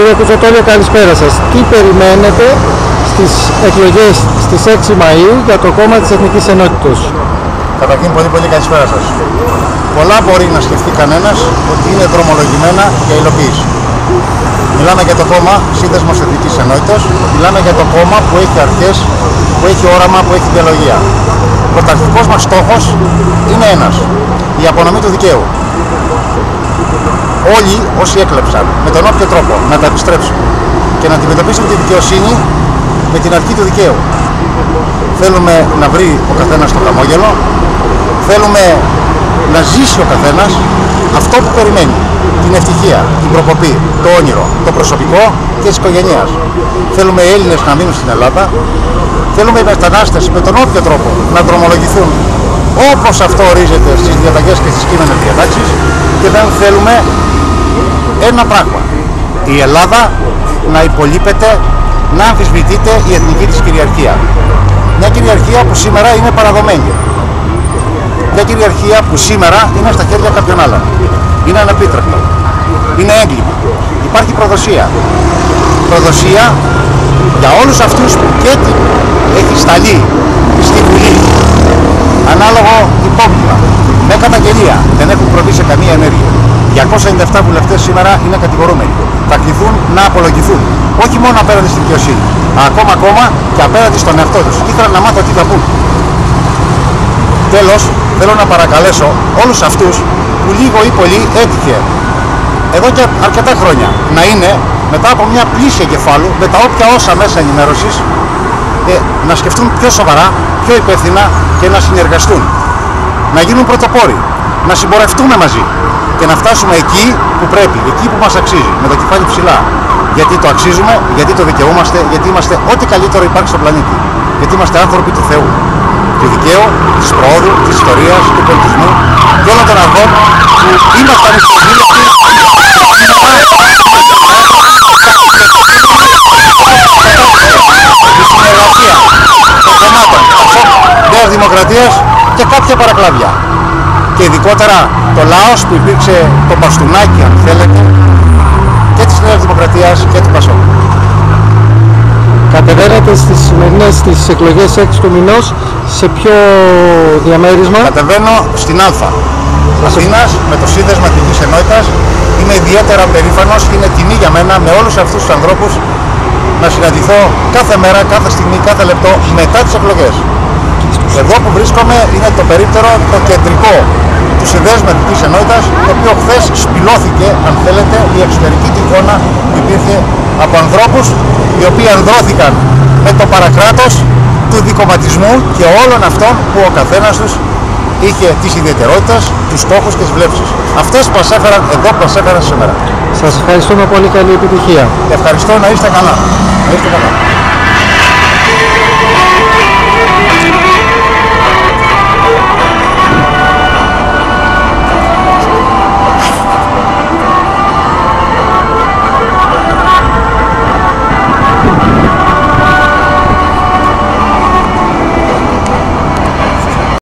Κύριε Κουτσοτόλιο, καλησπέρα σας. Τι περιμένετε στις εκλογές στις 6 Μαΐου για το κόμμα της Εθνικής Ενότητος? Καταρχήν πολύ καλησπέρα σας. Πολλά μπορεί να σκεφτεί κανένας ότι είναι δρομολογημένα για υλοποίηση. Μιλάμε για το κόμμα Σύνδεσμος Εθνικής Ενότητας, μιλάμε για το κόμμα που έχει αρχές, που έχει όραμα, που έχει ιδεολογία. Ο πρωταρχικός μας στόχος είναι ένας, η απονομή του δικαίου. Όλοι όσοι έκλεψαν με τον όποιο τρόπο να τα επιστρέψουν και να αντιμετωπίσουν τη δικαιοσύνη με την αρχή του δικαίου. Θέλουμε να βρει ο καθένας το χαμόγελο, θέλουμε να ζήσει ο καθένας αυτό που περιμένει, την ευτυχία, την προκοπή, το όνειρο, το προσωπικό και της οικογένειας. Θέλουμε οι Έλληνες να μείνουν στην Ελλάδα, θέλουμε οι μετανάστες με τον όποιο τρόπο να δρομολογηθούν όπως αυτό ορίζεται στις διαταγές και στις κείμενες διατάξεις, και δεν θέλουμε ένα πράγμα: η Ελλάδα να υπολείπεται, να αμφισβητείται η εθνική της κυριαρχία. Μια κυριαρχία που σήμερα είναι παραδομένη. Μια κυριαρχία που σήμερα είναι στα χέρια κάποιων άλλων. Είναι ανεπίτρεπτο. Είναι έγκλημα. Υπάρχει προδοσία. Προδοσία για όλους αυτούς που και έχει σταλεί στη Βουλή ανάλογο υπόμνημα, με καταγγελία, δεν έχουν προβεί σε καμία ενέργεια. 297 βουλευτές σήμερα είναι κατηγορούμενοι. Θα κληθούν να απολογηθούν. Όχι μόνο απέναντι στη δικαιοσύνη, ακόμα και απέναντι στον εαυτό τους. Ήθελα να μάθω τι θα πούν. Τέλος, θέλω να παρακαλέσω όλους αυτούς που λίγο ή πολύ έτυχε εδώ και αρκετά χρόνια να είναι μετά από μια πλήση εγκεφάλου με τα όποια όσα μέσα ενημέρωσης, να σκεφτούν πιο σοβαρά, πιο υπεύθυνα και να συνεργαστούν. Να γίνουν πρωτοπόροι, να συμπορευτούμε μαζί και να φτάσουμε εκεί που πρέπει, εκεί που μας αξίζει, με το κεφάλι ψηλά. Γιατί το αξίζουμε, γιατί το δικαιούμαστε, γιατί είμαστε ό,τι καλύτερο υπάρχει στον πλανήτη. Γιατί είμαστε άνθρωποι του Θεού, του δικαίου, της προόδου, της ιστορίας, του πολιτισμού και όλων των αρχών που ήμασταν εισοδήλευτοι τη συνεργασία των κομμάτων Νέας Δημοκρατίας και κάποια παρακλάδια. Και ειδικότερα το λαός που υπήρξε το μπαστούνάκι, αν θέλετε, και της Νέας Δημοκρατίας και του Πασόκ. Κατεβαίνετε στις σημερινές τις εκλογές 6 του μηνός σε ποιο διαμέρισμα? Κατεβαίνω στην Α Αθήνας με το Σύνδεσμο Εθνικής Ενότητας. Είμαι ιδιαίτερα περήφανος και είναι τιμή για μένα με όλους αυτούς τους ανθρώπους να συναντηθώ κάθε μέρα, κάθε στιγμή, κάθε λεπτό μετά τις εκλογές. Εδώ που βρίσκομαι είναι το περίπτερο, το κεντρικό του Συνδέσμου Εθνικής Ενότητας, το οποίο χθες σπηλώθηκε, αν θέλετε, η εξωτερική του εικόνα που υπήρχε από ανθρώπους οι οποίοι ανδρώθηκαν με το παρακράτος του δικομματισμού και όλων αυτών που ο καθένας τους είχε τις ιδιαιτερότητες, τους στόχους και τις βλέψεις. Αυτές που μας έφεραν εδώ, που μας έφεραν σήμερα. Σας ευχαριστούμε πολύ, καλή επιτυχία. Ευχαριστώ, να είστε καλά. Να είστε καλά.